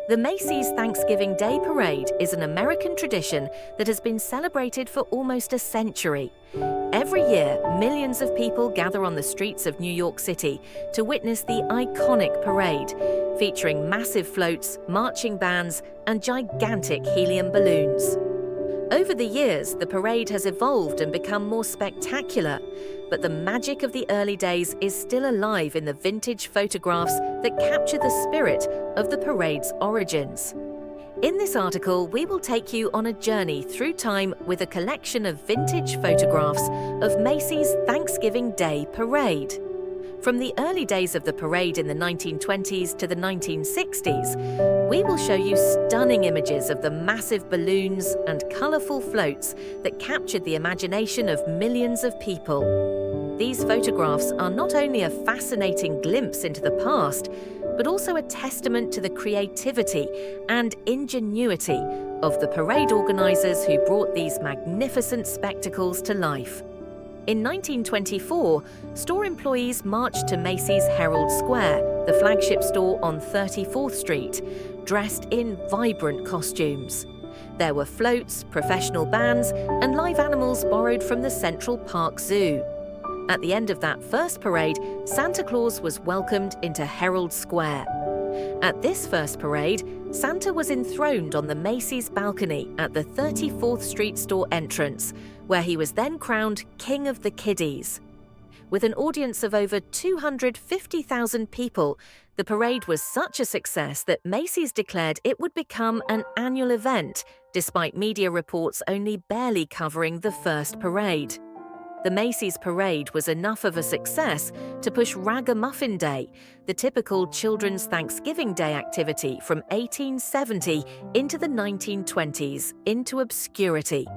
The Macy's Thanksgiving Day Parade is an American tradition that has been celebrated for almost a century. Every year, millions of people gather on the streets of New York City to witness the iconic parade, featuring massive floats, marching bands, and gigantic helium balloons. Over the years, the parade has evolved and become more spectacular, but the magic of the early days is still alive in the vintage photographs that capture the spirit of the parade's origins. In this article, we will take you on a journey through time with a collection of vintage photographs of Macy's Thanksgiving Day Parade. From the early days of the parade in the 1920s to the 1960s, we will show you stunning images of the massive balloons and colourful floats that captured the imagination of millions of people. These photographs are not only a fascinating glimpse into the past, but also a testament to the creativity and ingenuity of the parade organisers who brought these magnificent spectacles to life. In 1924, store employees marched to Macy's Herald Square, the flagship store on 34th Street, dressed in vibrant costumes. There were floats, professional bands, and live animals borrowed from the Central Park Zoo. At the end of that first parade, Santa Claus was welcomed into Herald Square. At this first parade, Santa was enthroned on the Macy's balcony at the 34th Street store entrance, where he was then crowned King of the Kiddies. With an audience of over 250,000 people, the parade was such a success that Macy's declared it would become an annual event, despite media reports only barely covering the first parade. The Macy's parade was enough of a success to push Ragamuffin Day, the typical children's Thanksgiving Day activity from 1870 into the 1920s, into obscurity.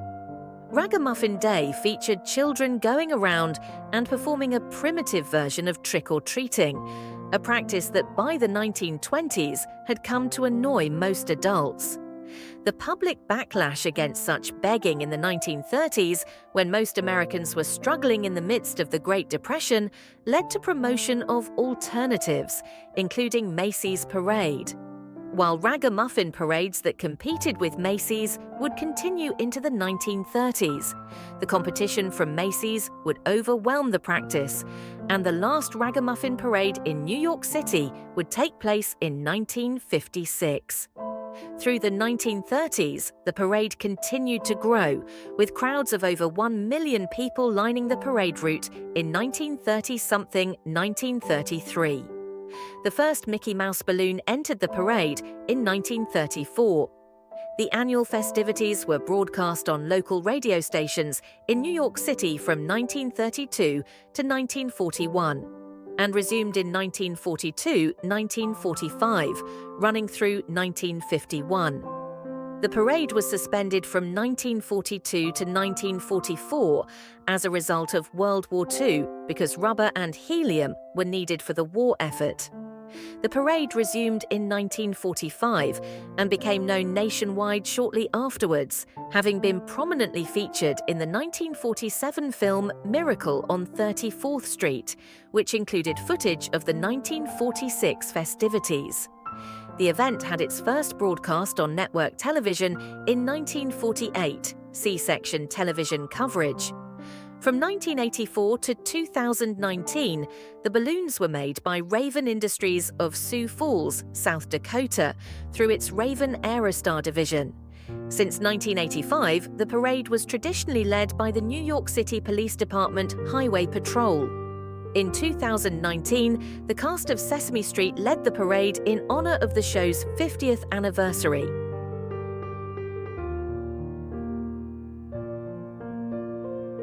Ragamuffin Day featured children going around and performing a primitive version of trick-or-treating, a practice that by the 1920s had come to annoy most adults. The public backlash against such begging in the 1930s, when most Americans were struggling in the midst of the Great Depression, led to promotion of alternatives, including Macy's Parade. While ragamuffin parades that competed with Macy's would continue into the 1930s, the competition from Macy's would overwhelm the practice, and the last ragamuffin parade in New York City would take place in 1956. Through the 1930s, the parade continued to grow, with crowds of over 1 million people lining the parade route in 1930-1933. The first Mickey Mouse balloon entered the parade in 1934. The annual festivities were broadcast on local radio stations in New York City from 1932 to 1941. And resumed in 1942-1945, running through 1951. The parade was suspended from 1942 to 1944 as a result of World War II because rubber and helium were needed for the war effort. The parade resumed in 1945 and became known nationwide shortly afterwards, having been prominently featured in the 1947 film Miracle on 34th Street, which included footage of the 1946 festivities. The event had its first broadcast on network television in 1948, C-section television coverage. From 1984 to 2019, the balloons were made by Raven Industries of Sioux Falls, South Dakota, through its Raven Aerostar division. Since 1985, the parade was traditionally led by the New York City Police Department Highway Patrol. In 2019, the cast of Sesame Street led the parade in honor of the show's 50th anniversary.